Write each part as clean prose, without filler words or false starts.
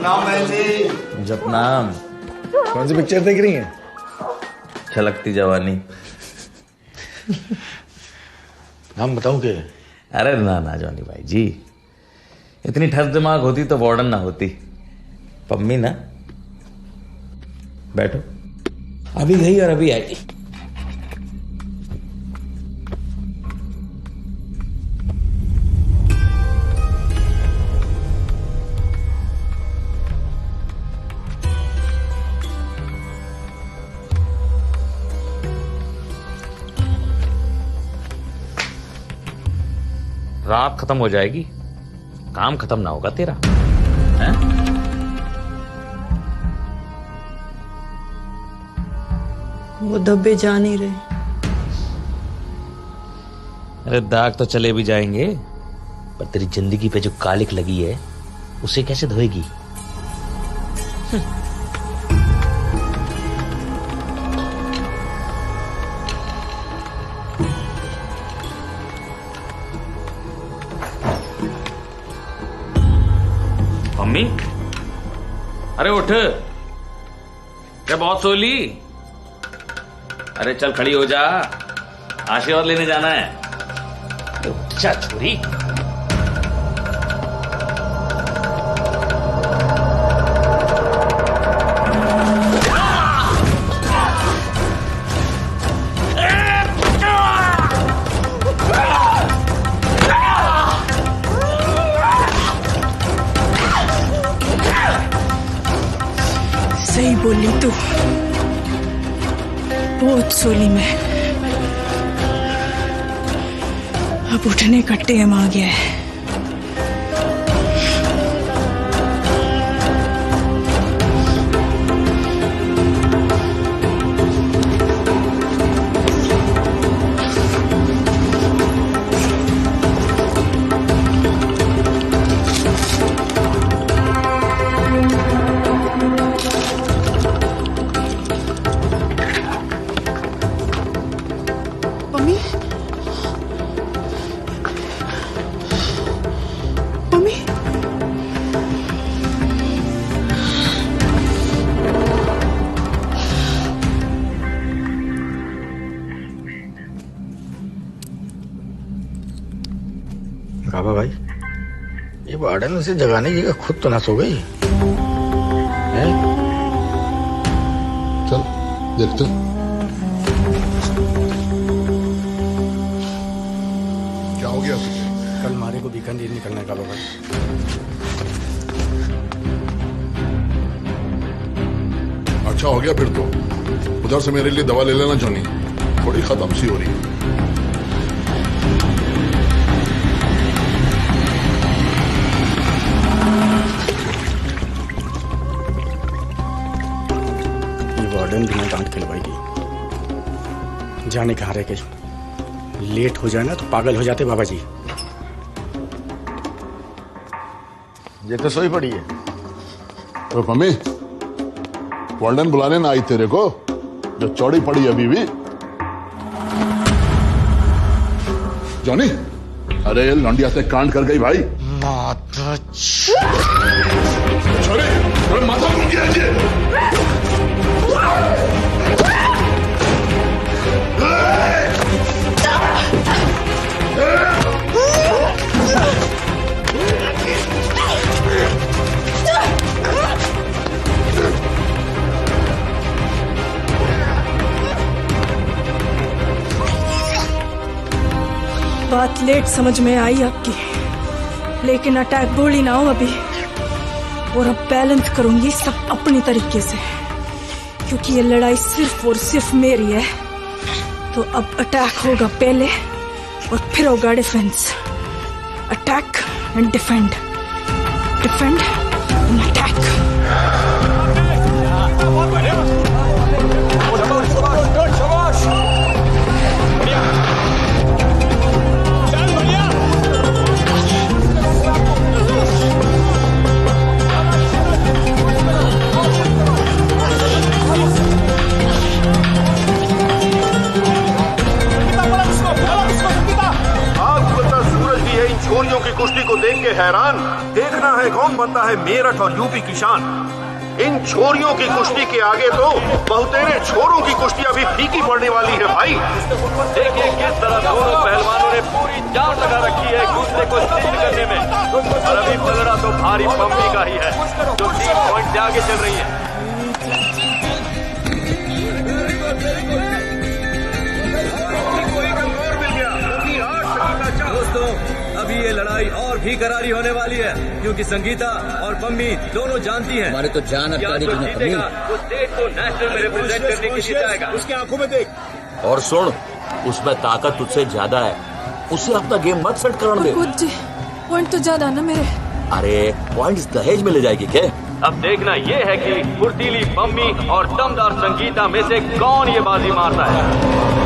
सतनाम बहन जी। जपनाम। कौन सी पिक्चर देख रही हैं? छलकती जवानी। नाम बताऊं क्या? अरे ना ना जॉनी भाई जी, इतनी ठस दिमाग होती तो वार्डन ना होती। पम्मी ना, बैठो, अभी गई और अभी आई। रात खत्म हो जाएगी, काम खत्म ना होगा तेरा, हैं? वो धब्बे जा नहीं रहे। अरे दाग तो चले भी जाएंगे, पर तेरी जिंदगी पे जो कालिक लगी है उसे कैसे धोएगी? मम्मी, अरे उठ, क्या बहुत सो ली? अरे चल खड़ी हो जा, आशीर्वाद लेने जाना है। उठ जा छोरी। सही बोली तू, बहुत सोली मैं। अब उठने का टाइम आ गया है। मम्मी, मम्मी, काबा भाई, ये वार्डन उसे जगाने की खुद तो ना सो गई है? चल देखते। क्या हो गया तुझे? कल मारे को बीकानेर निकलना है काबा भाई। अच्छा हो गया फिर तो। उधर से मेरे लिए दवा ले लेना जॉनी, थोड़ी खत्म सी हो रही है। वार्डन बिना डांट खिलवाएगी। जाने कहाँ रह गई? लेट हो जाए ना तो पागल हो जाते बाबा जी। ये तो सोई पड़ी है। तो मम्मी, वार्डन बुलाने ना आई तेरे को, जो चौड़ी पड़ी अभी भी। जॉनी, अरे लौंडिया से कांड कर गई भाई। छोरे, अरे माथा घूम गया ये। बात लेट समझ में आई आपकी, लेकिन अटैक गोली ना हो अभी। और अब बैलेंस करूंगी सब अपनी तरीके से, क्योंकि ये लड़ाई सिर्फ और सिर्फ मेरी है। तो अब अटैक होगा पहले और फिर होगा defence. Attack and defend, defend and attack. कुश्ती को देख के हैरान, देखना है, कौन बनता है मेरठ और यूपी की शान। इन छोरियों की कुश्ती के आगे तो बहुतेरे छोरों की कुश्तियां भी फीकी पड़ने वाली है भाई। देखिए किस तरह दोनों पहलवानों ने पूरी जान लगा रखी है एक दूसरे को स्टील करने में। और अभी पलड़ा तो भारी पम्मी का ही है जो 3 पॉइंट से आगे चल रही है। दोस्तों, अभी ये लड़ाई और भी करारी होने वाली है क्योंकि संगीता और पम्मी दोनों जानती हैं हमारे तो जान कि आज जो जीतेगा वो स्टेट को नेशनल में रिप्रेजेंट करने के लिए जाएगा। उसकी आंखों में देख। और सुन, उसमें ताकत तुझसे ज्यादा है, उससे अपना गेम मत सेट करने दे। कुछ पॉइंट तो ज्यादा ना मेरे। अरे पॉइंट्स दहेज में ले जाएगी क्या? अब देखना ये है कि फुर्तीली पम्मी और दमदार संगीता में से कौन ये बाजी मारता है।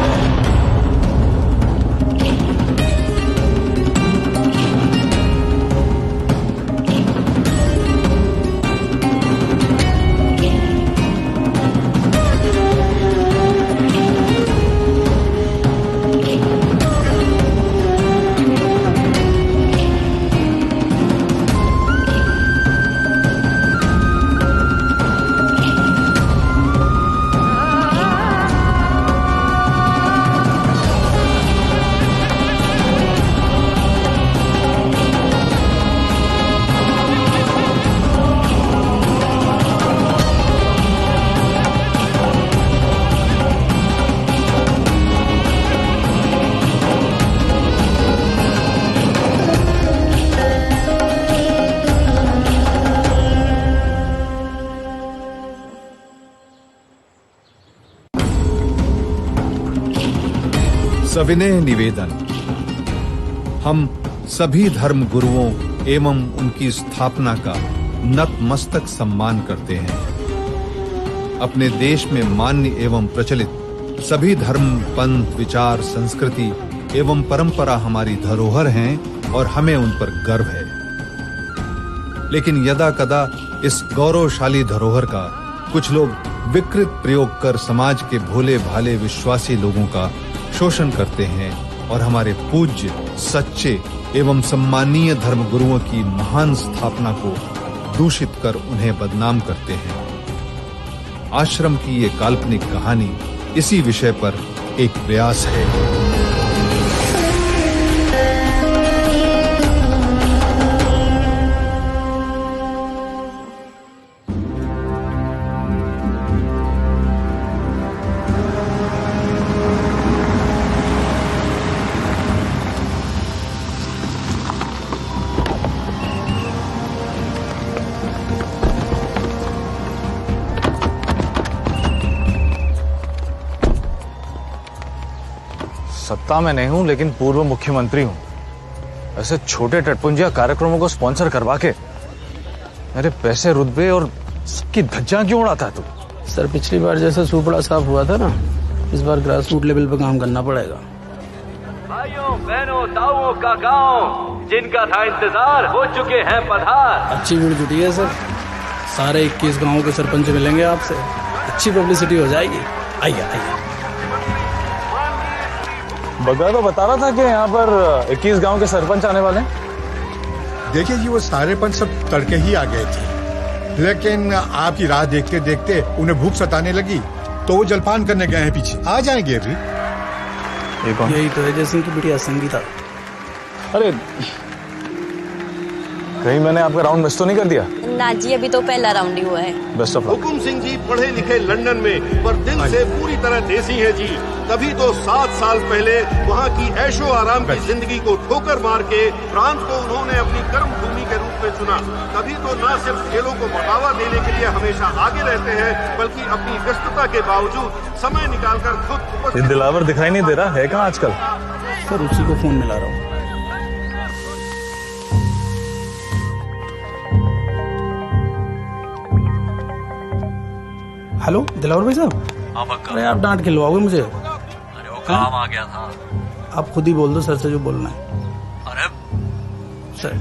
सविनय निवेदन। हम सभी धर्म गुरुओं एवं उनकी स्थापना का नतमस्तक सम्मान करते हैं। अपने देश में मान्य एवं प्रचलित सभी धर्म, पंथ, विचार, संस्कृति एवं परंपरा हमारी धरोहर हैं और हमें उन पर गर्व है। लेकिन यदा कदा इस गौरवशाली धरोहर का कुछ लोग विकृत प्रयोग कर समाज के भोले भाले विश्वासी लोगों का शोषण करते हैं और हमारे पूज्य, सच्चे एवं सम्मानीय धर्म गुरुओं की महान स्थापना को दूषित कर उन्हें बदनाम करते हैं। आश्रम की ये काल्पनिक कहानी इसी विषय पर एक प्रयास है। सत्ता में नहीं हूं लेकिन पूर्व मुख्यमंत्री हूं। ऐसे छोटे टटपुंजिया कार्यक्रमों को स्पॉन्सर करवा के मेरे पैसे, रुतबे और सबकी धज्जियां क्यों उड़ाता है तू? सर, पिछली बार जैसे सुपड़ा साफ हुआ था ना, इस बार ग्रास रूट लेवल पे काम करना पड़ेगा। भाइयों, बहनों, ताऊओं, काकाओं, जिनका था इंतजार हो चुके हैं पधार। अच्छी भीड़ जुटी है सर, सारे 21 गांवों के सरपंच मिलेंगे आपसे, अच्छी पब्लिसिटी हो जाएगी। आइए आइए। बगा तो बता रहा था कि यहाँ पर 21 गांव के सरपंच आने वाले हैं। देखिए जी, वो सारे पंच सब तड़के ही आ गए थे, लेकिन आपकी राह देखते देखते उन्हें भूख सताने लगी तो वो जलपान करने गए हैं पीछे। आ जाएंगे अभी। यही तो है जैसे की बिटिया संगीता। अरे कहीं मैंने आपका राउंड मिस तो नहीं कर दिया? ना जी, अभी तो पहला राउंड ही हुआ है। Best of luck. Hukum Singh ji पढ़े लिखे लंदन में, पर दिल से पूरी तरह देसी है जी। तभी तो 7 साल पहले वहाँ की ऐशो आराम की जिंदगी को ठोकर मार के फ्रांस को उन्होंने अपनी कर्म भूमि के रूप में चुना। तभी तो न सिर्फ खेलों को बढ़ावा देने के लिए हमेशा आगे रहते हैं, बल्कि अपनी व्यस्तता के बावजूद समय निकालकर खुद। ये दिलावर दिखाई नहीं दे रहा है कहाँ आजकल? सर, उसी को फोन मिला रहा हूँ। हेलो दिलावर भाई साहब। अरे आप डांट खिलवाओगे मुझे? अरे वो काम आ गया था। आप खुद ही बोल दो सर से जो बोलना है। अरे सर।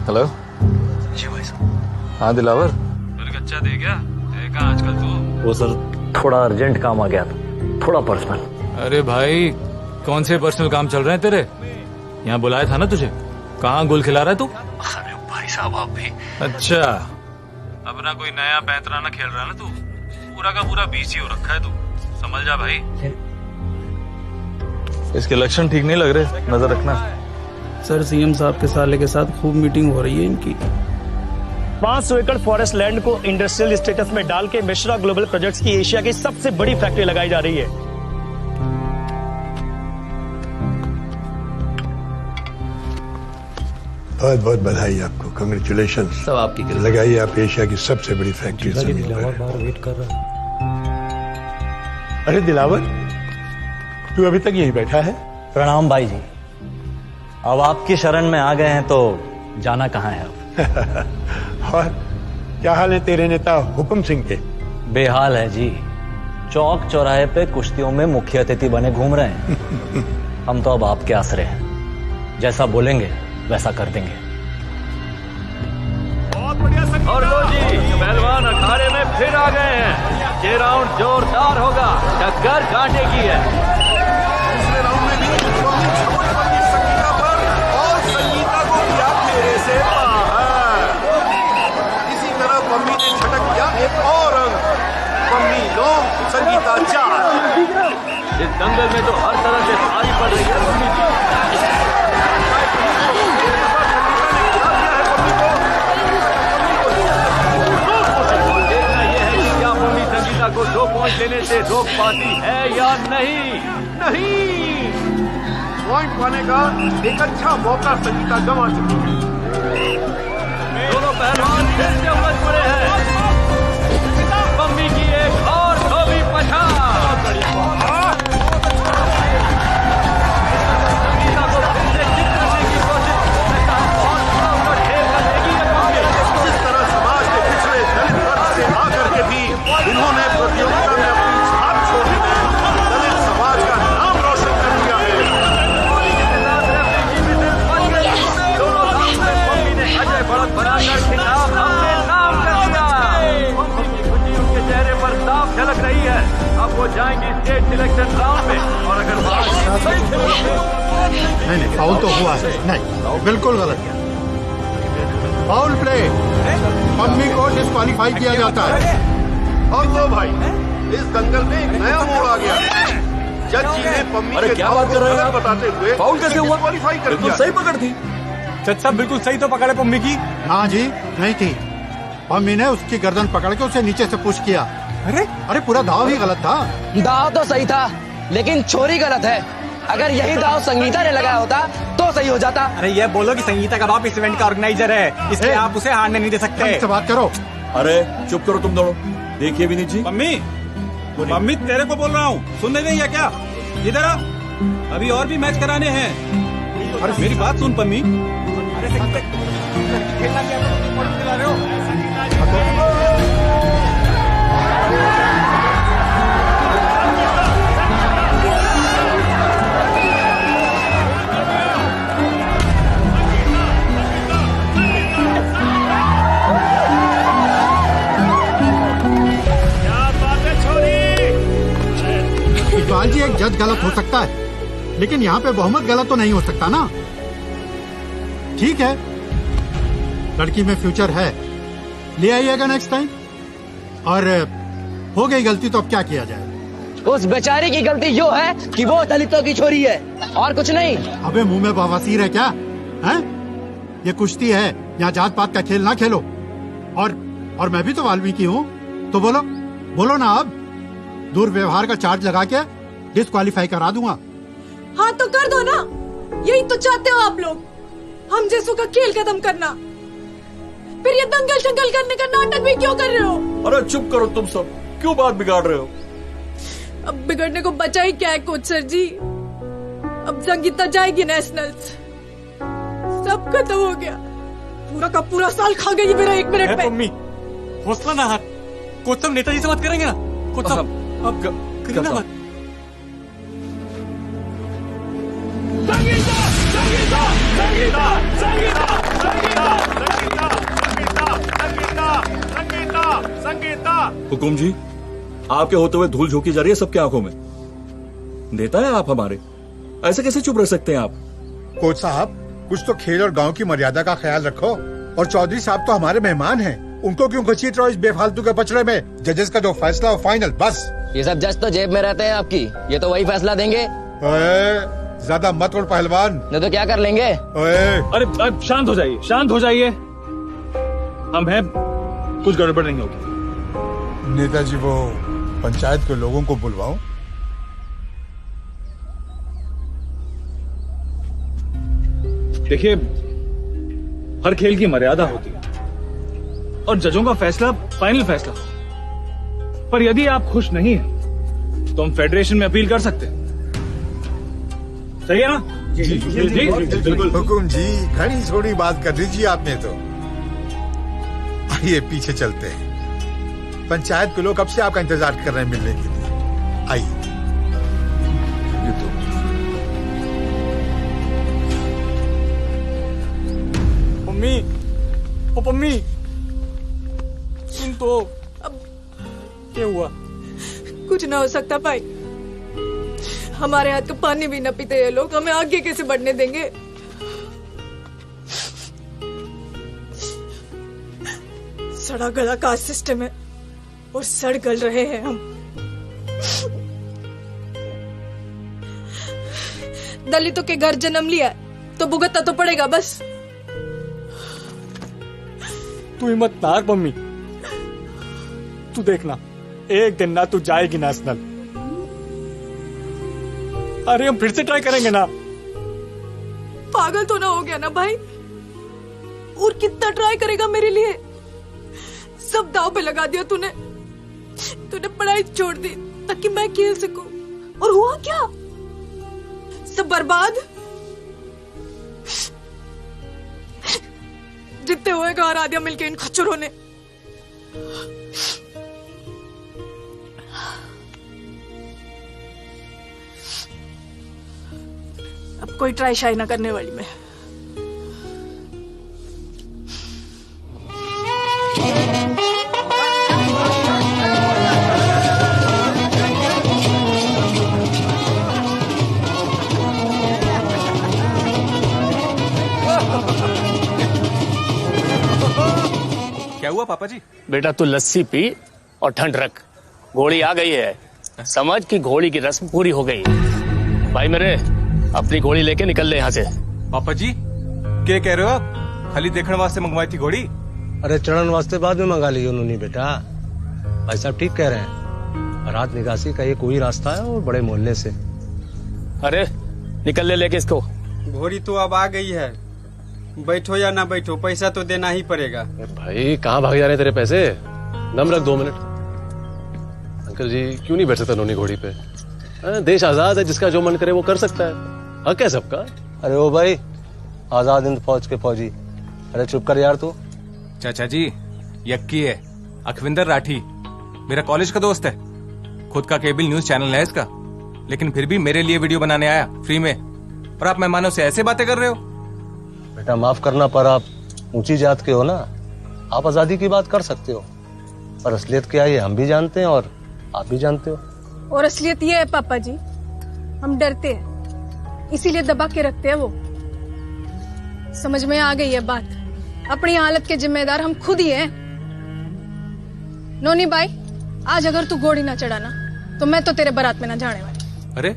हेलो जी भाई साहब। हाँ दिलावर। अच्छा दे क्या देखा आजकल तू? वो सर थोड़ा अर्जेंट काम आ गया था, थोड़ा पर्सनल। अरे भाई, कौन से पर्सनल काम चल रहे हैं तेरे? यहाँ बुलाया था ना तुझे, कहाँ गुल खिला रहा है तू? अरे भाई साहब आप भी। अच्छा, अपना कोई नया पैंतराना खेल रहा है ना तू? पूरा का पूरा बीसी हो रखा है तू, समझ जा भाई। इसके लक्षण ठीक नहीं लग रहे, नजर रखना। सर सीएम साहब के साले के साथ खूब मीटिंग हो रही है इनकी। 500 एकड़ फॉरेस्ट लैंड को इंडस्ट्रियल स्टेटस में डाल के मिश्रा ग्लोबल प्रोजेक्ट्स की एशिया की सबसे बड़ी फैक्ट्री लगाई जा रही है। बहुत बहुत बधाई आपको, कांग्रेचुलेशन। सब आपकी लगाइए आप एशिया की सबसे बड़ी फैक्ट्री। बाहर वेट कर रहा है। अरे दिलावर, तू अभी तक यहीं बैठा है? प्रणाम भाई जी, अब आपकी शरण में आ गए हैं तो जाना कहाँ है अब? और क्या हाल है तेरे नेता हुकुम सिंह के? बेहाल है जी, चौक चौराहे पे कुश्तियों में मुख्य अतिथि बने घूम रहे हैं। हम तो अब आपके आसरे हैं, जैसा बोलेंगे वैसा कर देंगे। और लो जी, पहलवान अखाड़े में फिर आ गए हैं। ये राउंड जोरदार होगा, टक्कर कांटे की है। दूसरे राउंड में भी पम्मी झपट पड़ी संगीता पर और संगीता को किया मेरे से बाहर। इसी तरह पम्मी ने झटक दिया एक और अंक। पम्मी 9, संगीता 4। इस दंगल में तो हर तरह से भारी पड़ रही है पम्मी जी। को 2 पॉइंट लेने से रोक पाती है या नहीं? नहीं, पॉइंट पाने का एक अच्छा मौका संगीता गंवा चुकी है। दोनों पहलवान फिर से उलझ पड़े हैं। पम्मी की एक और धोबी पछाड़। संगीता को फिर से किक करने की कोशिश, बहुत बड़ा खेल कर देगी ये पम्मी। जिस तरह समाज के पिछड़े दलित वर्ग से आकर के भी इन्होंने प्रतियोगिता में अपनी छाप छोड़ी है, दलित समाज का नाम रोशन कर दिया है। दोनों राउंड में पम्मी ने अजय बढ़त बनाकर खिताब अपने नाम कर दिया। पम्मी की खुशी उनके चेहरे पर साफ झलक रही है। अब वो जाएंगी स्टेट सिलेक्शन राउंड में, और अगर नहीं, फाउल तो हुआ है। नहीं, बिल्कुल गलत। फाउल प्ले, पम्मी को डिस्क्वालीफाई किया जाता है। और लो भाई, इस दंगल में एक नया मोड़ आ गया। जज जी ने पम्मी के क्या बात कर रहे हैं बताते हुए फाउल कैसे हुआ? क्वालिफाई कर दिया। सही पकड़ थी। जज साहब बिल्कुल सही तो पकड़े पम्मी की। हाँ जी, नहीं थी। पम्मी ने उसकी गर्दन पकड़ के उसे नीचे से पुश किया। अरे पूरा दाव ही गलत था। दाव तो सही था, लेकिन चोरी गलत है। अगर यही दाव संगीता ने लगाया होता तो सही हो जाता। अरे ये बोलो कि संगीता का बाप इस इवेंट का ऑर्गेनाइजर है, इसलिए आप उसे हारने नहीं दे सकते। बात करो। अरे चुप करो तुम दोनों, देखिए विनीत जी। मम्मी तेरे को बोल रहा हूँ, सुन नहीं रही है क्या? इधर आ, अभी और भी मैच कराने हैं। अरे मेरी बात सुन पम्मी। खेलना क्या दिला रहे हो? इकबाल जी, एक जज गलत हो सकता है, लेकिन यहाँ पे बहुमत गलत तो नहीं हो सकता ना। ठीक है, लड़की में फ्यूचर है, ले आइएगा नेक्स्ट टाइम। और हो गई गलती तो अब क्या किया जाए? उस बेचारी की गलती यो है कि वो दलितों की छोरी है, और कुछ नहीं। अबे मुंह में बवासीर है क्या? हैं? ये कुश्ती है, यहाँ जात पात का खेल ना खेलो। और मैं भी तो वाल्मीकि हूँ, तो बोलो ना। अब दुर्व्यवहार का चार्ज लगा के डिस्क्वालीफाई करा दूंगा। हाँ तो कर दो ना, यही तो चाहते हो आप लोग, हम जैसों का खेल खत्म करना। फिर ये दंगल शंगल करने का नाटक भी क्यों कर रहे हो? अरे चुप करो तुम सब, क्यों बात बिगाड़ रहे हो? अब बिगड़ने को बचा ही क्या है कोच सर जी? अब संगीता जाएगी नेशनल्स, सब खत्म हो गया। पूरा का पूरा साल खा गई मेरा 1 मिनट में। मम्मी हौसला ना हाथ, कोच साहब नेताजी से बात करेंगे ना। कोच साहब अब करिए ना बात। संगीता। हुकुम जी, आपके होते हुए धूल झोंकी जा रही है सबकी आंखों में। नेता है आप हमारे, ऐसे कैसे चुप रह सकते हैं आप? कोच साहब, कुछ तो खेल और गांव की मर्यादा का ख्याल रखो। और चौधरी साहब तो हमारे मेहमान हैं, उनको क्यों घसीट रहे हो इस बेफालतू के पचड़े में? जजेस का जो फैसला हो फाइनल बस। ये सब जज तो जेब में रहते हैं आपकी, ये तो वही फैसला देंगे। ज्यादा मत उड़ पहलवान, नहीं तो क्या कर लेंगे? अरे शांत हो जाइए, शांत हो जाइए। हम हैं, कुछ गड़बड़ नहीं होगी। नेताजी, वो पंचायत के लोगों को बुलवाऊं? देखिए, हर खेल की मर्यादा होती है और जजों का फैसला फाइनल फैसला। पर यदि आप खुश नहीं हैं, तो हम फेडरेशन में अपील कर सकते हैं। सही है ना? जी बिल्कुल। हुकुम जी, घनी थोड़ी बात कर दीजिए आपने तो। आइए पीछे चलते हैं, पंचायत के लोग कब से आपका इंतजार कर रहे हैं मिलने के लिए। आइए। मम्मी, ओ मम्मी, सुन तो। अब क्या हुआ? कुछ ना हो सकता भाई, हमारे हाथ का पानी भी न पीते ये लोग, हमें आगे कैसे बढ़ने देंगे? सड़ा गला कास्ट सिस्टम है और सड़ गल रहे हैं हम। दलितों के घर जन्म लिया तो भुगतना तो पड़ेगा बस। तू हिम्मत ना हार मम्मी, तू देखना एक दिन ना तू जाएगी नेशनल। अरे हम फिर से ट्राई करेंगे ना। पागल तो ना हो गया ना भाई? और कितना ट्राई करेगा मेरे लिए? सब दाव पे लगा दिया तूने। तूने पढ़ाई छोड़ दी ताकि मैं खेल सकूं, और हुआ क्या? सब बर्बाद। जितने हुए घर आ दिया मिलके इन खच्चरों ने। अब कोई ट्राई शाई ना करने वाली मैं। क्या हुआ पापा जी? बेटा तू लस्सी पी और ठंड रख, घोड़ी आ गई है। समझ कि घोड़ी की रस्म पूरी हो गई। भाई मेरे, अपनी घोड़ी लेके निकल ले यहाँ से। पापा जी क्या कह रहे हो आप? खाली देखने वास्ते मंगवाई थी घोड़ी? अरे चढ़न वास्ते बाद में मंगा ली उन्होंने बेटा। भाई साहब ठीक कह रहे हैं, रात निकासी का ये कोई रास्ता है और बड़े मोहल्ले से। अरे निकल ले लेके इसको। घोड़ी तो अब आ गई है, बैठो या ना बैठो पैसा तो देना ही पड़ेगा। भाई कहाँ भाग जा रहे हैं तेरे पैसे? दम रख 2 मिनट। अंकल जी क्यों नहीं बैठ सकता नोनी घोड़ी पे? देश आजाद है, जिसका जो मन करे वो कर सकता है, हक है सबका। अरे ओ भाई, आजाद हिंद फौज के फौजी। अरे चुप कर यार तू। चाचा जी यक्की है, अखविंदर राठी मेरा कॉलेज का दोस्त है, खुद का केबल न्यूज चैनल है इसका, लेकिन फिर भी मेरे लिए वीडियो बनाने आया फ्री में, और आप मेहमानों से ऐसे बातें कर रहे हो। बेटा माफ करना, पर आप ऊंची जात के हो ना, आप आजादी की बात कर सकते हो, पर असलियत क्या है ये हम भी जानते हैं और आप भी जानते हो। और असलियत ये है पापा जी, हम डरते हैं इसीलिए दबा के रखते हैं वो। समझ में आ गई है बात, अपनी हालत के जिम्मेदार हम खुद ही हैं। नोनी भाई, आज अगर तू घोड़ी ना चढ़ाना तो मैं तो तेरे बारात में ना जाने वाली। अरे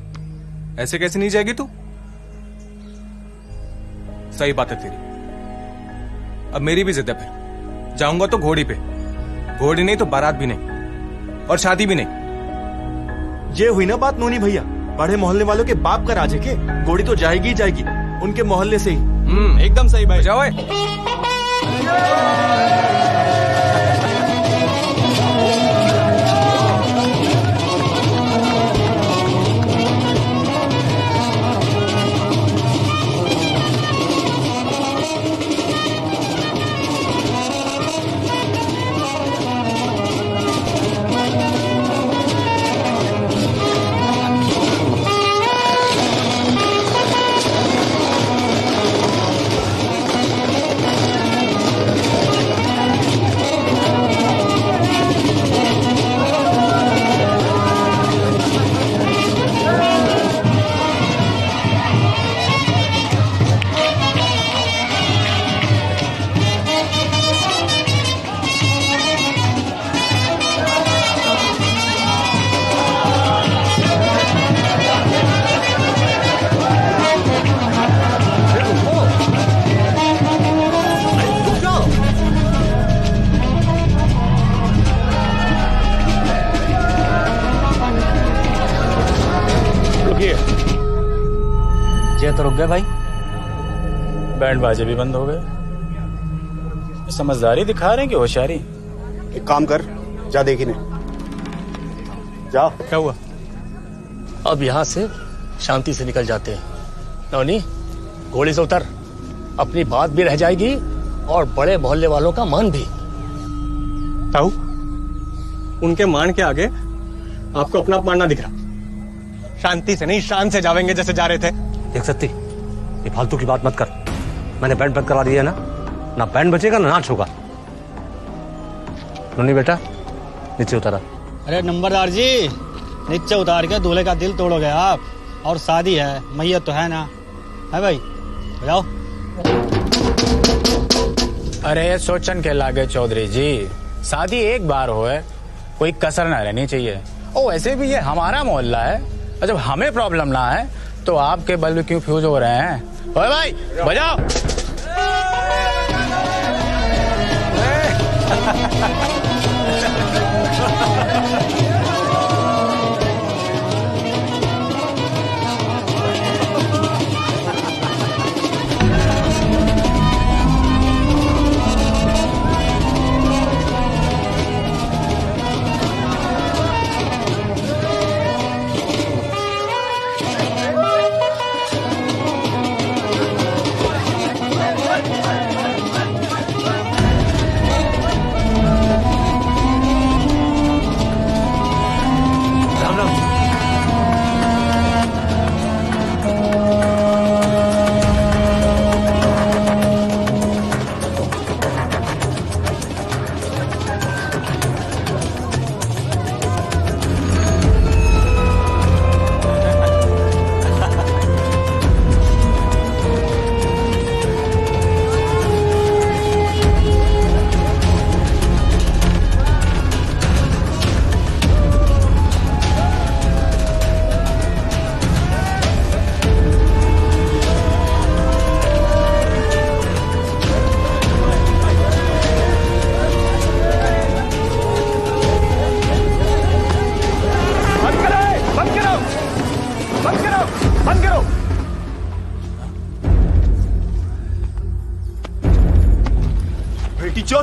ऐसे कैसे नहीं जाएगी तू? सही बात है तेरी, अब मेरी भी जिद है, फिर जाऊंगा तो घोड़ी पे, घोड़ी नहीं तो बारात भी नहीं और शादी भी नहीं। ये हुई ना बात नोनी भैया, बड़े मोहल्ले वालों के बाप का राज है के घोड़ी तो जाएगी ही जाएगी, उनके मोहल्ले से ही। एकदम सही भाई, जाओ। गए भाई? बैंड बाजे भी बंद हो गए। समझदारी दिखा रहे हैं कि होशियारी? एक काम कर, जा देखी ने जा। क्या हुआ? अब यहाँ से शांति से निकल जाते हैं। नौनी, घोड़े से उतर, अपनी बात भी रह जाएगी और बड़े मोहल्ले वालों का मान भी। ताऊ, उनके मान के आगे आपको अपना अपमान ना दिख रहा। शांति से नहीं, शान से जावेंगे जैसे जा रहे थे। देख सकती, ये फालतू की बात मत कर। मैंने बैंड बंद करा दिया है ना बैंड बचेगा ना नाच होगा। नोनी बेटा, नीचे उतारा। अरे नंबरदार जी, नीचे उतार के दूल्हे का दिल तोड़ोगे आप। और शादी है, मैयत तो है ना, है भाई? जाओ। अरे सोचन के लागे चौधरी जी, शादी एक बार हो है, कोई कसर ना रहनी चाहिए। ओ वैसे भी ये हमारा मोहल्ला है, और जब हमें प्रॉब्लम ना है तो आपके बल्ब क्यों फ्यूज हो रहे हैं? ओए भाई बजाओ।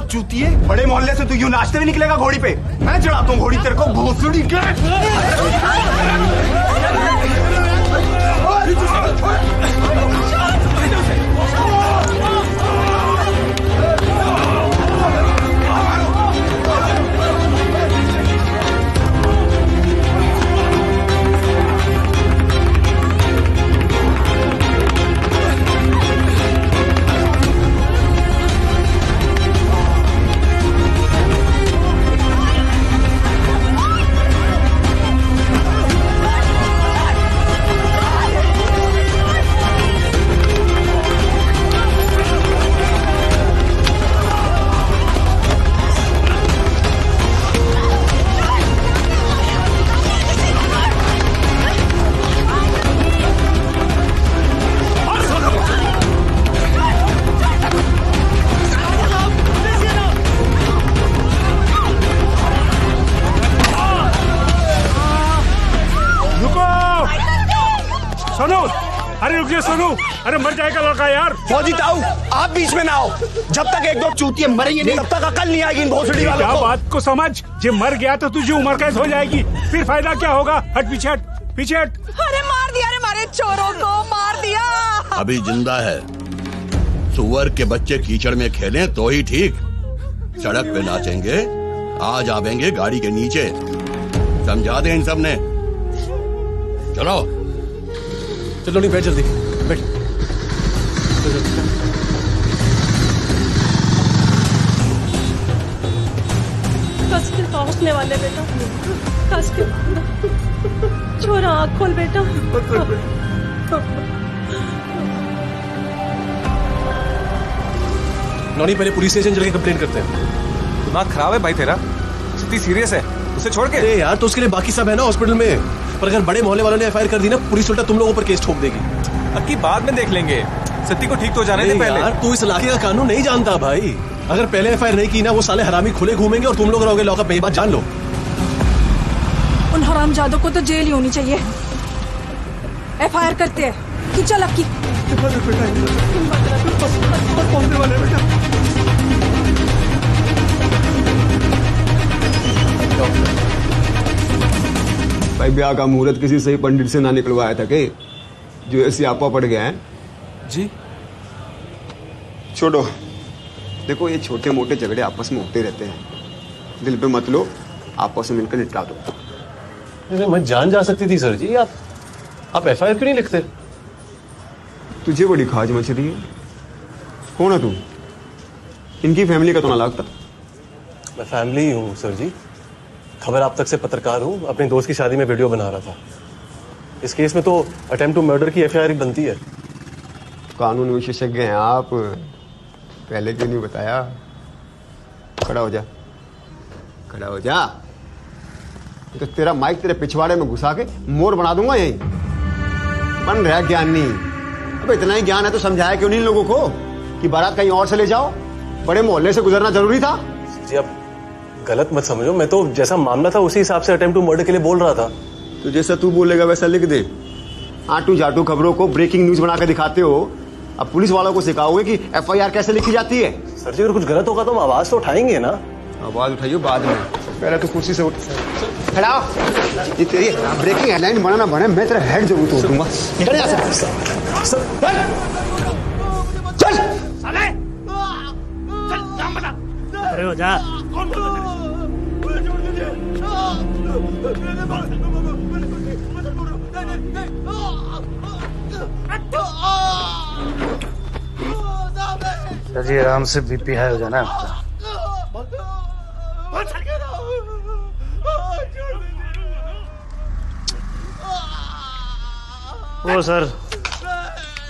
चूती है, बड़े मोहल्ले से तू यूं नाचते हुए निकलेगा घोड़ी पे? मैं चढ़ाता हूँ घोड़ी तेरे को, भोसड़ी के। सोनू, अरे मर जाएगा लड़का यार। फौजी ताऊ, आप बीच में ना आओ। जब तक एक दो चूतिए मरेंगे नहीं, तब तक अकल नहीं आएगी इन भोसड़ी वालों को। बात को समझ, जे मर गया तो तुझे उम्र कैद हो जाएगी, फिर फायदा क्या होगा? हट पीछे, हट पीछे हट। अरे मार दिया रे, मारे चोरों को मार दिया। अभी जिंदा है। सुअर के बच्चे कीचड़ में खेलें तो ही ठीक, सड़क पे नाचेंगे, आज आवेंगे गाड़ी के नीचे। समझा दे इन सब ने। चलो चलो नहीं, बैठ जल्दी बैठ। कस के पहुंचने वाले बेटा, कस के। छोरा आँख खोल बेटा। नौनी, पहले पुलिस स्टेशन चल के कंप्लेंट करते हैं। दिमाग खराब है भाई तेरा, स्थिति सीरियस है, उसे छोड़ के। अरे यार, तो उसके लिए बाकी सब है ना हॉस्पिटल में। पर अगर बड़े मोहल्ले वालों ने एफआईआर कर दी ना, पुलिस उल्टा तुम लोगों पर केस ठोक देगी। अक्की बाद में देख लेंगे, सत्ती को ठीक तो जाने दे पहले। यार तू इस इलाके का कानून नहीं जानता भाई। अगर पहले एफआईआर नहीं की ना, वो साले हरामी खुले घूमेंगे और तुम लोग रहोगे लॉकअप में। ये बात जान लो। उन हरामजादों को तो जेल ही होनी चाहिए। एफआईआर करते हैं। तू चल अक्की। पहुंचने वाले बेटा। भाई ब्याह का मुहूर्त किसी सही पंडित से ना निकलवाया था कि जो ऐसी आपा पड़ गया है जी। छोड़ो, देखो ये छोटे मोटे झगड़े आपस में होते रहते हैं, दिल पे मत लो, आपस में मिलकर निपटा दो। अरे मैं जान जा सकती थी सर जी, आप एफआईआर क्यों नहीं लिखते? तुझे बड़ी खाज मच रही है। कौन है तू? इनकी फैमिली का तो ना लगता। मैं फैमिली हूँ सर जी, खबर आप तक से पत्रकार हूँ, अपने दोस्त की शादी में वीडियो बना रहा था। इस केस में तो अटेम्प्ट टू मर्डर की एफआईआर बनती है। कानून विशेषज्ञ हैं आप, पहले क्यों नहीं बताया? खड़ा हो जा, खड़ा हो जा, तो तेरा माइक तेरे पिछवाड़े में घुसा के मोर बना दूंगा यहीं। बन रहा ज्ञानी। अब इतना ही ज्ञान है तो समझाया क्यों नहीं लोगों को कि बारात कहीं और से ले जाओ? बड़े मोहल्ले से गुजरना जरूरी था। जी आप गलत मत समझो, मैं तो जैसा मामला था उसी हिसाब से अटेम्प्ट टू मर्डर के लिए बोल रहा था। तो जैसा तू बोलेगा वैसा लिख दे। आटू जाटू खबरों को ब्रेकिंग न्यूज बना के दिखाते हो, अब पुलिस वालों को सिखाओगे कि एफआईआर कैसे लिखी जाती है। सर जी अगर कुछ गलत होगा तो हम आवाज तो उठाएंगे ना। आवाज उठाइए बाद में, पहले तो कुर्सी से उठ खड़ा। ये तेरी ब्रेकिंग हेडलाइन बना ना बने, मैं तेरा हेड जरूर तोड़ दूंगा। चल जा सर। चल साले, चल नाम बता। अरे हो जा। सर जी आराम से बीपी हाई हो जाना। वो सर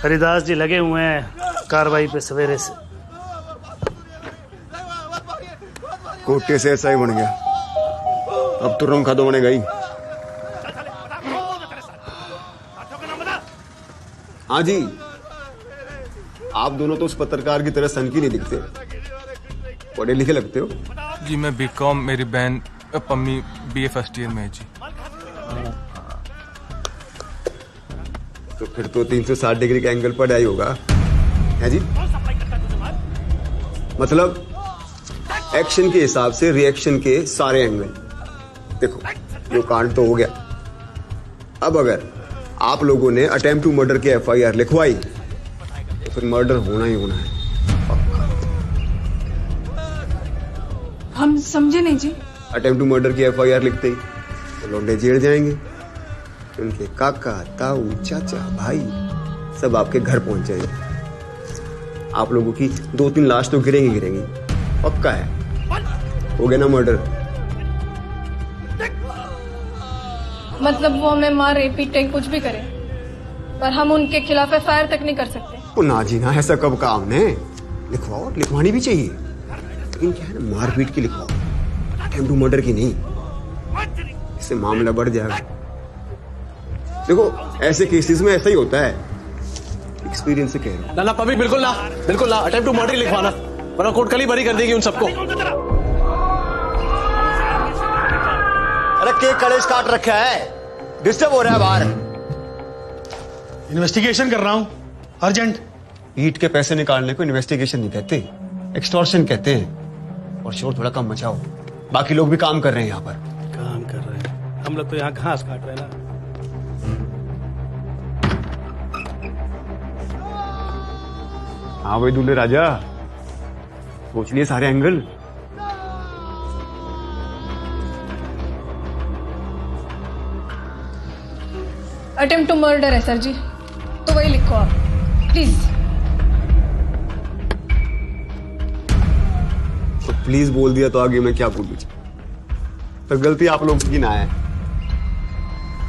हरिदास जी लगे हुए हैं कार्रवाई पे सवेरे से। कोटे से ऐसा ही बन गया, अब तो रंग खादो बनेगा ही। हाँ जी, आप दोनों तो उस पत्रकार की तरह सनकी नहीं दिखते, पढ़े लिखे लगते हो। जी मैं बीकॉम, मेरी बहन पम्मी बीए फर्स्ट ईयर में है जी। तो फिर तो 360 डिग्री का एंगल पर आई होगा है जी। मतलब एक्शन के हिसाब से रिएक्शन के सारे एंगल। देखो ये कांड तो हो गया, अब अगर आप लोगों ने अटेम्प्ट टू मर्डर की एफआईआर लिखवाई तो फिर मर्डर होना ही होना है। हम समझे नहीं जी। अटेम्प्ट टू मर्डर की एफआईआर लिखते ही तो लौंडे जेल जाएंगे, उनके काका ताऊ चाचा भाई सब आपके घर पहुंच जाएंगे। आप लोगों की 2-3 लाश तो गिरेंगी, पक्का है। हो गया ना मर्डर। मतलब वो हमें मारे पीटे कुछ भी करे, पर हम उनके खिलाफ एफआईआर तक नहीं कर सकते। ओ ना जी ना, ऐसा कब कहा हमने? लिखवाओ, लिखवानी भी चाहिए, लेकिन क्या है ना, मारपीट की लिखवाओ, अटेम्प्ट टू मर्डर की नहीं। इससे मामला बढ़ जाएगा। देखो ऐसे केसेस में ऐसा ही होता है, एक्सपीरियंस से कह रहा हूं। ना पब्लिक बिल्कुल ना, बिल्कुल ना अटेम्प्ट टू मर्डर लिखवाना, वरना कोर्ट कल ही बरी कर देगी उन सबको। अरे केक कलेश काट रखा है, डिस्टर्ब हो रहा है बाहर। इन्वेस्टिगेशन कर रहा हूं, अर्जेंट। ईट के पैसे निकालने को इन्वेस्टिगेशन नहीं कहते, एक्सटॉर्शन कहते हैं। और शोर थोड़ा कम मचाओ, बाकी लोग भी काम कर रहे हैं यहाँ पर। काम कर रहे हैं हम लोग तो यहाँ घास काट रहे हैं ना। हाँ भाई दूल्हे राजा, सोच लिए सारे एंगल। अटेम्प्ट टू मर्डर है सर जी, तो वही लिखो आप प्लीज। तो प्लीज बोल दिया तो आगे मैं क्या बोलूं? तो गलती आप लोगों की ना है।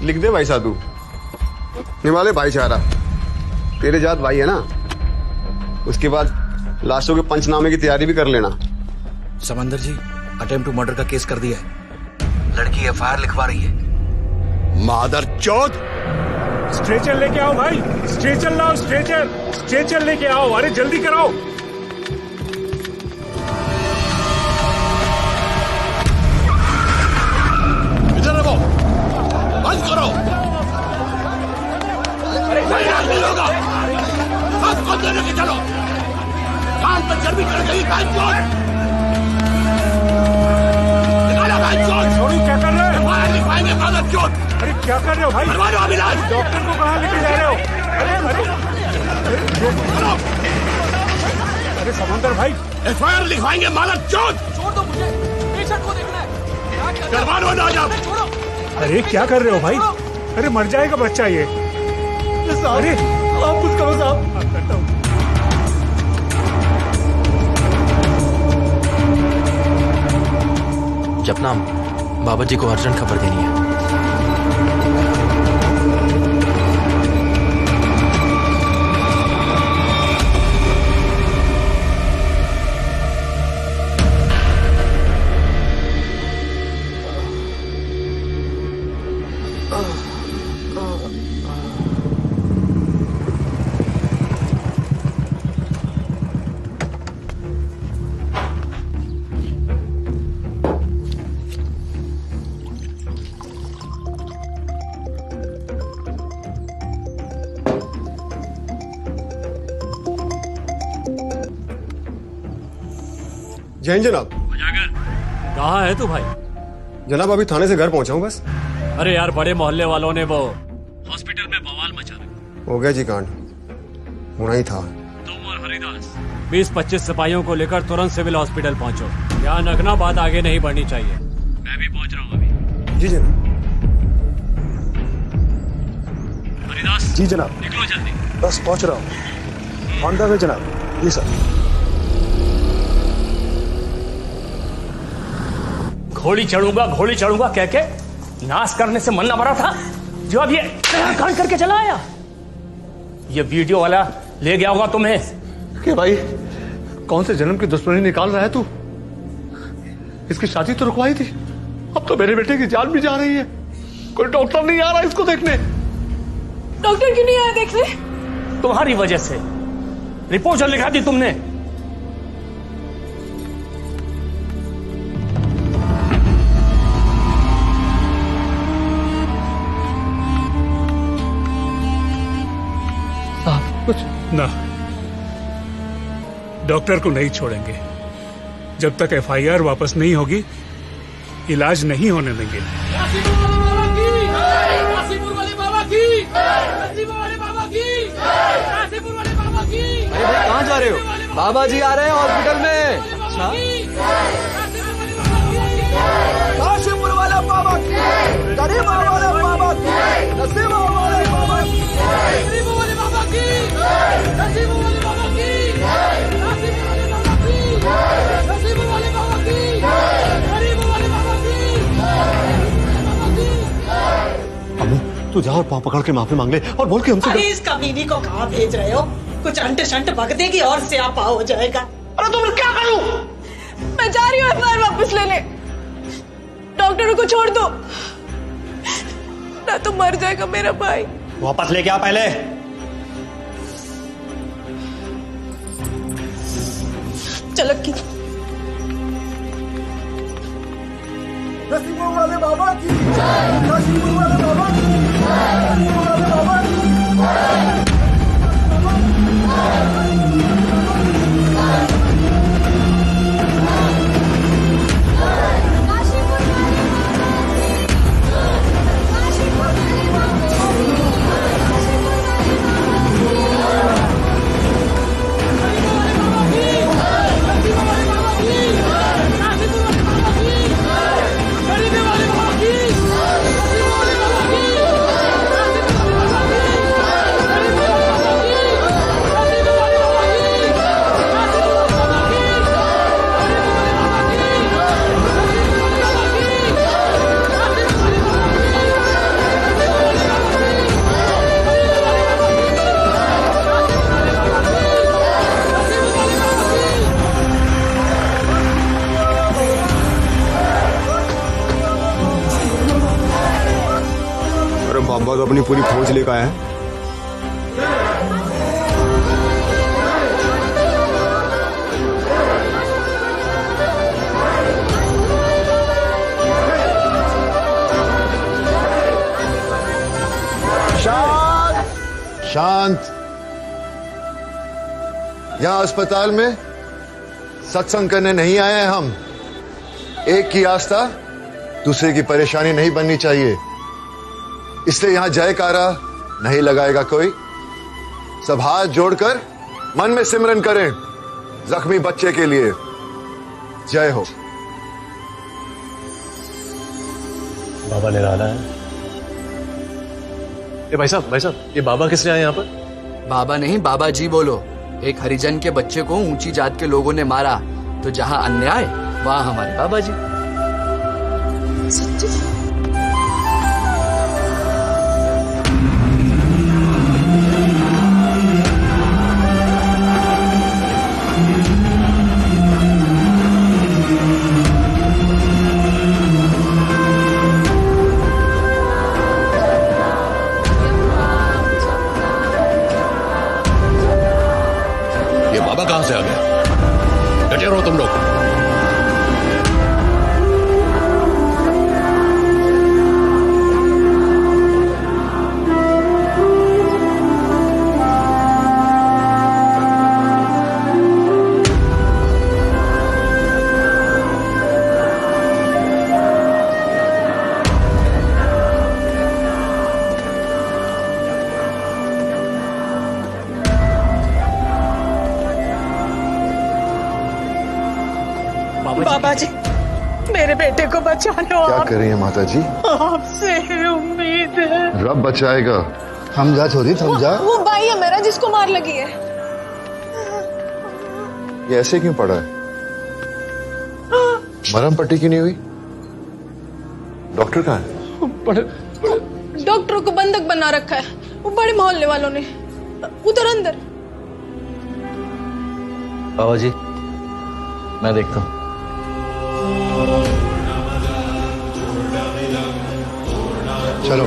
लिख दे भाई साधु, निवाले भाईचारा, तेरे जात भाई है ना। उसके बाद लाशों के पंचनामे की तैयारी भी कर लेना। समंदर जी अटेम्प्ट टू मर्डर का केस कर दिया है, लड़की एफआईआर लिखवा रही है। मादर चौथ, स्ट्रेचर लेके आओ भाई, स्ट्रेचर लाओ, स्ट्रेचर लेके आओ, अरे जल्दी कराओ। इधर रहो, बंद करो। अरे नहीं होगा। छोड़ू, क्या कर रहे हो? अरे क्या कर रहे हो भाई? डॉक्टर को कहाँ लेके जा रहे हो? अरे समंदर भाई, एफआईआर लिखवाएंगे मालक चोट। छोड़ दो मुझे, पेशेंट को देखना है। करवा लो ना आप। अरे क्या कर रहे हो भाई? अरे मर जाएगा बच्चा ये। अरे आप कुछ करो साहब। करता हूँ। जपनाम, बाबा जी को अर्जेंट खबर देनी है। जैन जनाब। कहाँ है तू भाई? जनाब अभी थाने से घर पहुंचा हूँ बस। अरे यार, बड़े मोहल्ले वालों ने वो हॉस्पिटल में बवाल मचा रखा। हो गया जी कांड, होना ही था। तुम और हरिदास 20-25 सिपाहियों को लेकर तुरंत सिविल हॉस्पिटल पहुंचो। ध्यान रखना, बात आगे नहीं बढ़नी चाहिए। मैं भी पहुंच रहा हूँ अभी। जी जनाब। हरिदास जी जनाब। निकलो जल्दी। बस पहुंच रहा हूँ। ऑन द वे जनाब। जी सर। घोड़ी चढ़ूंगा कह के नाश करने से मन न भरा था, जो अब ये कांड करके चला आया। ये वीडियो वाला ले गया होगा तुम्हें। क्या भाई, कौन से जन्म की दुश्मनी निकाल रहा है तू? इसकी शादी तो रुकवाई थी, अब तो मेरे बेटे की जान भी जा रही है। कोई डॉक्टर नहीं आ रहा इसको देखने। डॉक्टर क्यों नहीं आया देखने? तुम्हारी वजह से। रिपोर्ट जो लिखा दी तुमने। कुछ ना, डॉक्टर को नहीं छोड़ेंगे जब तक एफआईआर वापस नहीं होगी। इलाज नहीं होने देंगे। कहाँ जा रहे हो? बाबा जी आ रहे हैं हॉस्पिटल में। अच्छा, काशीपुर वाला बाबा की, गरीब वाले बाबा की, नसीब वाले बाबा की, गरीब वाले बाबा की, नसीब वाले बाबा की, नसीब वाले बाबा की, नसीब वाले बाबा की, गरीब वाले बाबा की। अम्मू तू जा और पाँव पकड़ के माफी मांग ले और बोल के हमसे। अरे इस कमीनी को कहाँ भेज रहे हो? कुछ अंट शंट बक देगी और स्यापा हो जाएगा। अरे तुम क्या करूं? मैं जा रही हूँ एफआईआर वापस लेने। डॉक्टर को छोड़ दो, ना तो मर जाएगा मेरा भाई। वापस लेके आ पहले। चलो की नसीब वाले बाबा की, नसीब वाले बाबा की, नसीब वाले बाबा की। बाबा तो अपनी पूरी फौज लेकर आया है। शांत शांत। यहां अस्पताल में सत्संग करने नहीं आए हैं हम। एक की आस्था दूसरे की परेशानी नहीं बननी चाहिए, इसलिए यहां जयकारा नहीं लगाएगा कोई। सब हाथ जोड़कर मन में सिमरन करें जख्मी बच्चे के लिए। जय हो। बाबा निराला है। ये भाई साहब ये बाबा किस लिए आए यहाँ पर? बाबा नहीं बाबा जी बोलो। एक हरिजन के बच्चे को ऊंची जात के लोगों ने मारा, तो जहां अन्याय वहां हमारे बाबा जी। सच्ची? ये बाबा कहां से आ गया? डटे रहो तुम लोग। बाबा जी मेरे बेटे को बचा लो। क्या आप कर रही है माता जी? आपसे उम्मीद है। रब बचाएगा। थम जा छोरी, थम जा। वो भाई है मेरा जिसको मार लगी है। ये ऐसे क्यों पड़ा है? मरहम पट्टी क्यों नहीं हुई? डॉक्टर कहाँ है? डॉक्टर को बंधक बना रखा है वो बड़े मोहल्ले वालों ने। उधर अंदर। बाबा जी मैं देखता हूँ। चलो।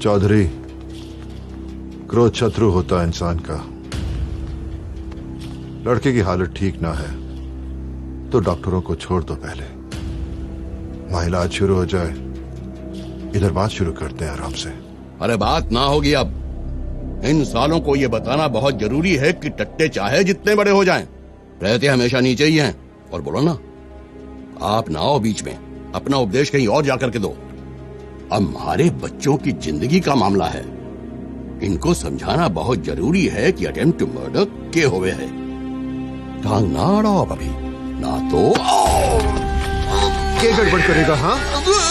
चौधरी, क्रोध शत्रु होता है इंसान का। लड़के की हालत ठीक ना है तो डॉक्टरों को छोड़ दो पहले, वहां इलाज शुरू हो जाए। इधर बात शुरू करते हैं आराम से। अरे बात ना होगी अब। इन सालों को ये बताना बहुत जरूरी है कि टट्टे चाहे जितने बड़े हो जाएं, रहते हमेशा नीचे ही हैं। और बोलो ना, आप ना आओ बीच में, अपना उपदेश कहीं और जाकर के दो। अब हमारे बच्चों की जिंदगी का मामला है, इनको समझाना बहुत जरूरी है कि अटेम्प्ट टू मर्डर के हुए है। टांग ना अड़ाओ अभी, ना तो के गड़बड़ करेगा? हाँ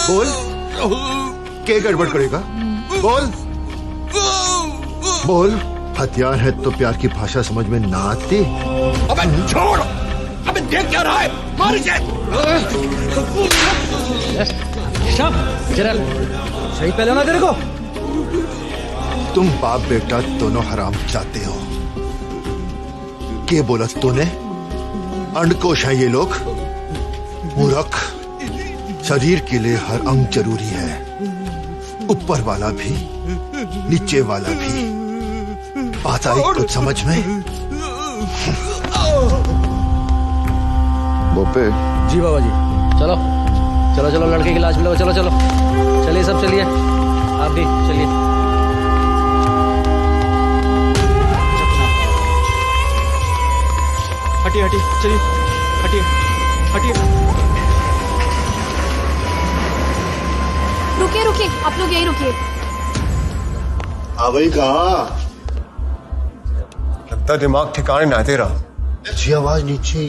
बोल, के गड़बड़ करेगा? बोल बोल। हथियार है तो प्यार की भाषा समझ में ना आती? अबे छोड़, अबे देख क्या रहा है, मार इसे। सही पहले ना तेरे को। तुम बाप बेटा दोनों हराम चाहते हो। के बोला तूने? अंडकोश है ये लोग, मूर्ख। शरीर के लिए हर अंग जरूरी है, ऊपर वाला भी नीचे वाला भी। बात आई कुछ समझ में? बोपे जी बाबा जी। चलो चलो चलो लड़के की लाश मिलो। चलो चलो चलिए सब चलिए, आप भी चलिए। हटिए हटिए, चलिए हटिए हटिए। रुकिए रुकिए, आप लोग यहीं रुकिए। भाई कहाँ? लगता दिमाग ठिकाने ना तेरा। अच्छी आवाज नीचे,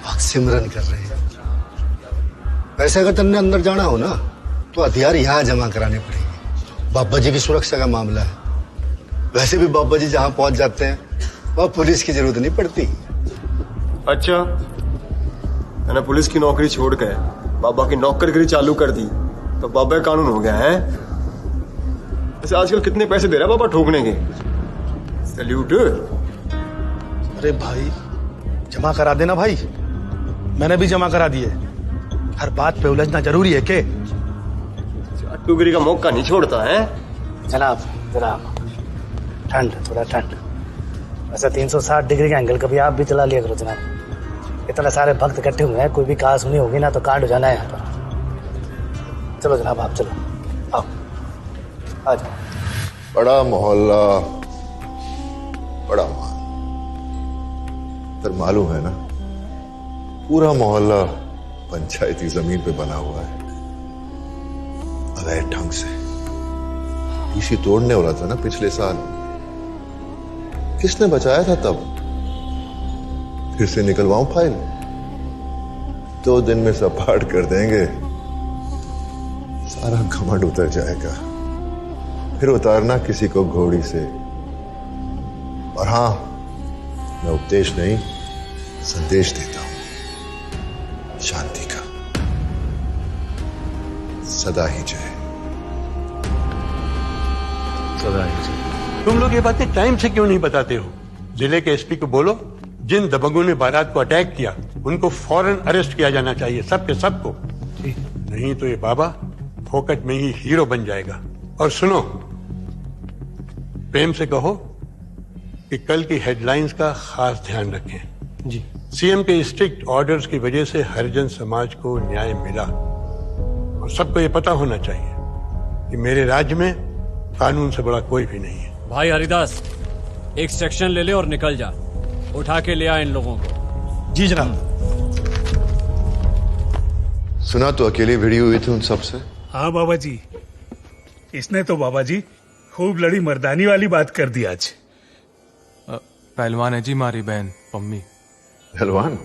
आग सिमरन कर रहे हैं। वैसे अगर तुमने अंदर जाना हो ना तो हथियार यहाँ जमा कराने पड़ेंगे। बाबा जी की सुरक्षा का मामला है। वैसे भी बाबा जी जहाँ पहुंच जाते हैं वहाँ पुलिस की जरूरत नहीं पड़ती। अच्छा, मैंने पुलिस की नौकरी छोड़ के बाबा की नौकरगिरी चालू कर दी। तो बाबा कानून हो गया है। वैसे आजकल कितने पैसे दे रहा बाबा ठोकने के? सैल्यूट। अरे भाई जमा करा देना भाई, मैंने भी जमा करा दिए। हर बात पे उलझना जरूरी है के? चाटुगिरी का मौका नहीं छोड़ता है। जनाब जनाब, ठंड, थोड़ा ठंड। वैसे 360 डिग्री का एंगल कभी आप भी चला लिया करो जनाब। इतने सारे भक्त इकट्ठे हुए हैं, कोई भी कहा सुनी होगी ना तो कांड हो जाना है यहाँ पर। चलो जनाब आप चलो, आओ आ जाओ। बड़ा मोहल्ला, बड़ा माल। फिर मालूम है ना, पूरा मोहल्ला पंचायती जमीन पे बना हुआ है, अवैध ढंग से। इसी तोड़ने वाला था ना पिछले साल, किसने बचाया था तब? फिर से निकलवाऊं फाइल? 2 दिन में सपाट कर देंगे, सारा घमंड उतर जाएगा। फिर उतारना किसी को घोड़ी से। और हां, मैं उपदेश नहीं संदेश देता हूं, शांति का। सदा ही जय। सदा ही जय। तुम लोग ये बातें टाइम से क्यों नहीं बताते हो? जिले के एसपी को बोलो, जिन दबंगों ने बारात को अटैक किया उनको फौरन अरेस्ट किया जाना चाहिए, सबके सबको। नहीं तो ये बाबा फोकट में ही हीरो बन जाएगा। और सुनो, प्रेम से कहो कि कल की हेडलाइंस का खास ध्यान रखें। जी। सीएम के स्ट्रिक्ट ऑर्डर्स की वजह से हरिजन समाज को न्याय मिला, और सबको ये पता होना चाहिए कि मेरे राज्य में कानून से बड़ा कोई भी नहीं है। भाई हरिदास, एक सेक्शन ले ले और निकल जा। उठा के ले आ इन लोगों को। जी जनाब। सुना तो अकेली भिड़ी हुई थी उन सबसे? हाँ बाबा जी, इसने तो बाबा जी खूब लड़ी मर्दानी वाली बात कर दी आज। पहलवान है जी हमारी बहन पम्मी। पहलवान?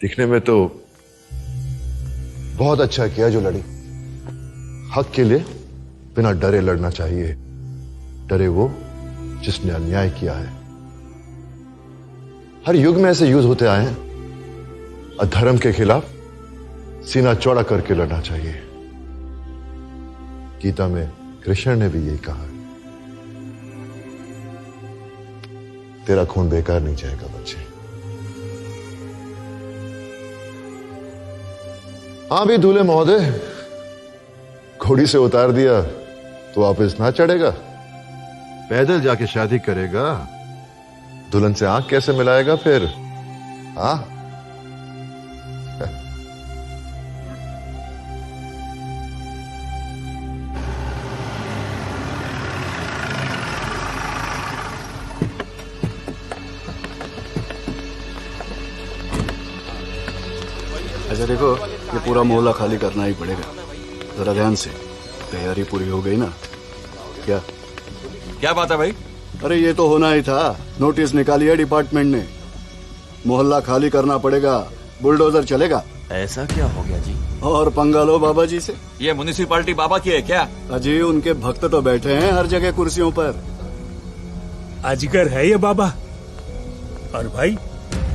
दिखने में तो बहुत अच्छा किया जो लड़ी। हक के लिए बिना डरे लड़ना चाहिए। डरे वो जिसने अन्याय किया है। हर युग में ऐसे युद्ध होते आए हैं। अधर्म के खिलाफ सीना चौड़ा करके लड़ना चाहिए। गीता में कृष्ण ने भी यही कहा है। तेरा खून बेकार नहीं जाएगा बच्चे। हाँ भी दूल्हे महोदय, घोड़ी से उतार दिया तो वापस ना चढ़ेगा। पैदल जाके शादी करेगा, दुल्हन से आंख कैसे मिलाएगा फिर? हाँ, अच्छा देखो, ये पूरा मोहल्ला खाली करना ही पड़ेगा। जरा ध्यान से। तैयारी पूरी हो गई ना? क्या बात है भाई? अरे ये तो होना ही था। नोटिस निकाली है डिपार्टमेंट ने, मोहल्ला खाली करना पड़ेगा, बुलडोजर चलेगा। ऐसा क्या हो गया जी? और पंगा लो बाबा जी से। ये म्युनिसिपालिटी बाबा की है क्या? अजी उनके भक्त तो बैठे हैं हर जगह कुर्सियों पर। अजगर है ये बाबा। और भाई,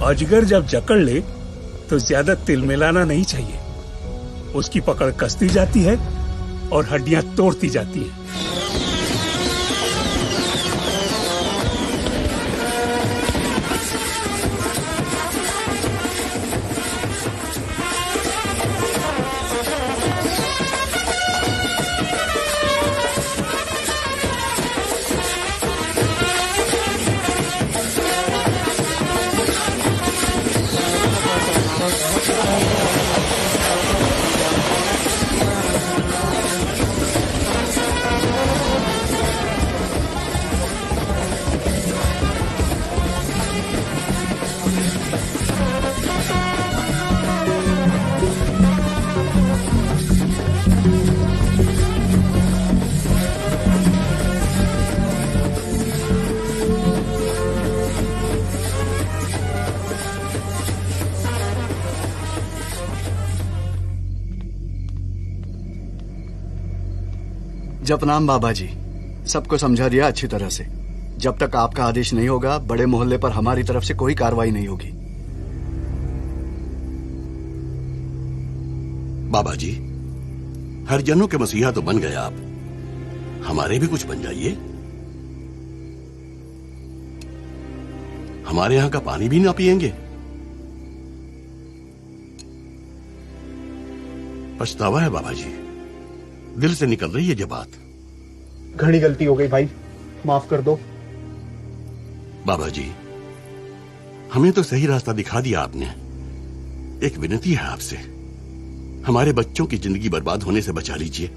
अजगर जब जकड़ ले तो ज्यादा तिल मिलाना नहीं चाहिए। उसकी पकड़ कसती जाती है और हड्डियां तोड़ती जाती है। जपनाम बाबा जी, सबको समझा दिया अच्छी तरह से। जब तक आपका आदेश नहीं होगा, बड़े मोहल्ले पर हमारी तरफ से कोई कार्रवाई नहीं होगी। बाबा जी, हरिजनों के मसीहा तो बन गए आप, हमारे भी कुछ बन जाइए। हमारे यहां का पानी भी ना पिएंगे। पछतावा है बाबा जी, दिल से निकल रही है ये बात। घनी गलती हो गई भाई, माफ कर दो। बाबा जी, हमें तो सही रास्ता दिखा दिया आपने। एक विनती है आपसे, हमारे बच्चों की जिंदगी बर्बाद होने से बचा लीजिए।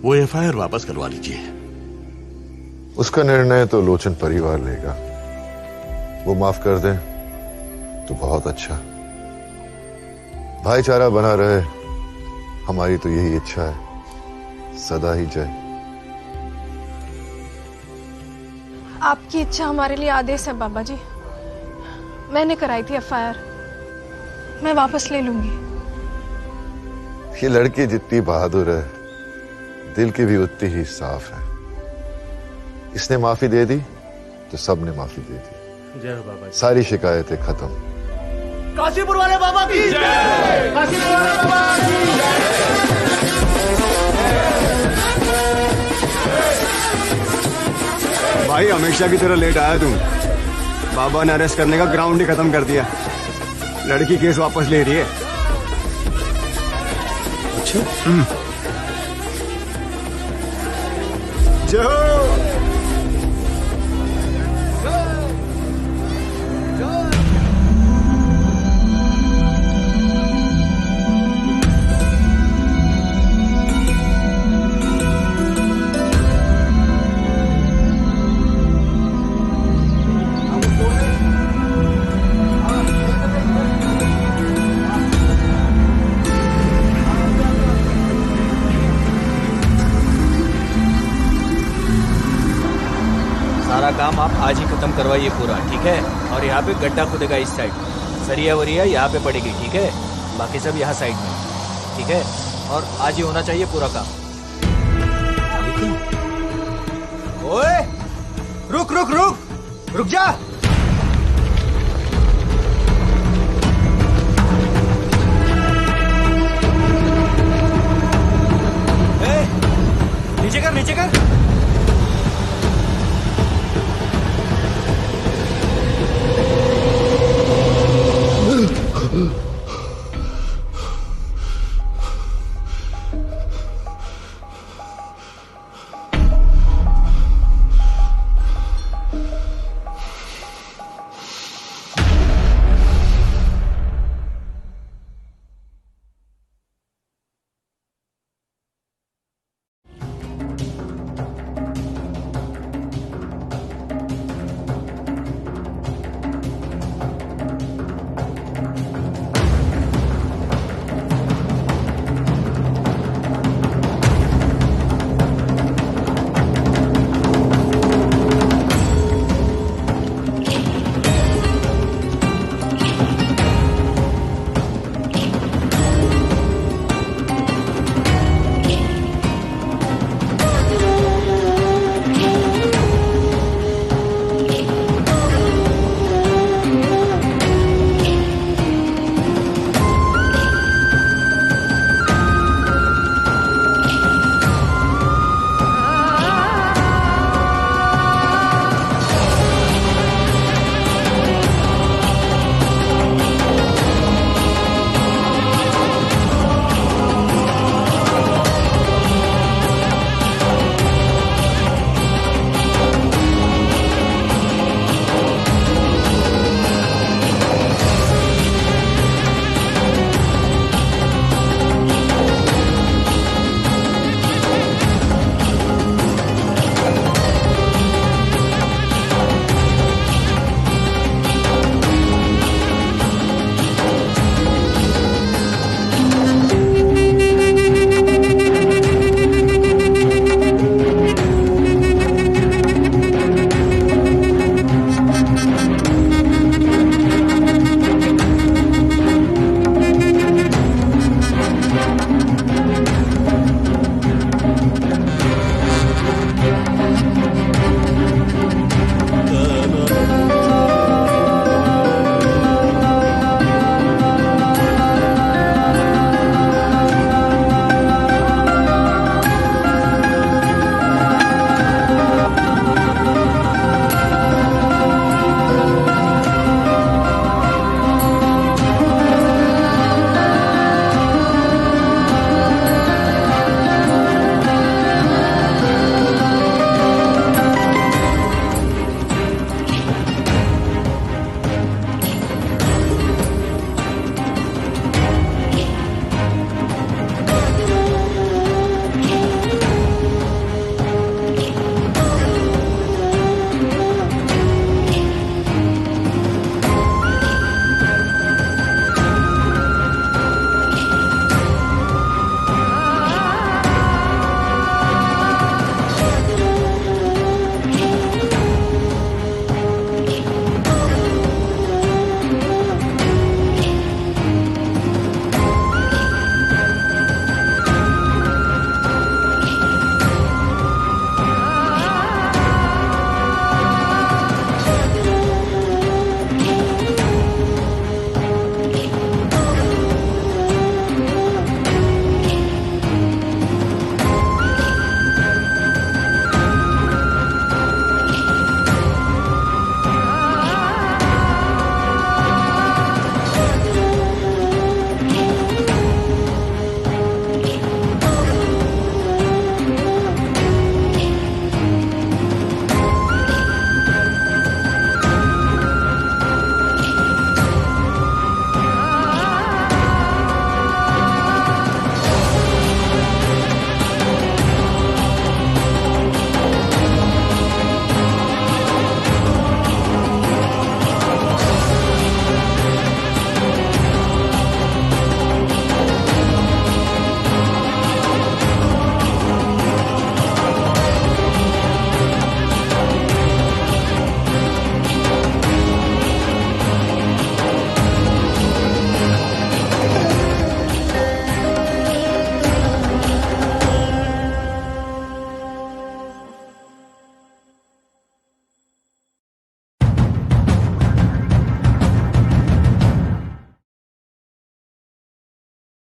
वो एफआईआर वापस करवा लीजिए। उसका निर्णय तो लोचन परिवार लेगा। वो माफ कर दें तो बहुत अच्छा। भाईचारा बना रहे, हमारी तो यही इच्छा है। सदा ही जय। आपकी इच्छा हमारे लिए आदेश है बाबा जी। मैंने कराई थी एफआईआर, मैं वापस ले लूंगी। ये लड़की जितनी बहादुर है, दिल की भी उतनी ही साफ है। इसने माफी दे दी तो सबने माफी दे दी। जय हो बाबा जी। सारी शिकायतें खत्म। काशीपुर वाले बाबा की जय। काशीपुर वाले बाबा की जय। भाई हमेशा की तरह लेट आया तुम। बाबा ने अरेस्ट करने का ग्राउंड ही खत्म कर दिया। लड़की केस वापस ले रही है। अच्छा। जय हो। सारा काम आप आज ही खत्म करवाइए पूरा, ठीक है? और यहाँ पे गड्ढा खुदेगा इस साइड, सरिया वरिया यहाँ पे पड़ेगी, ठीक है? बाकी सब यहाँ साइड में, ठीक है? और आज ही होना चाहिए पूरा काम। ओए, रुक रुक रुक रुक जा।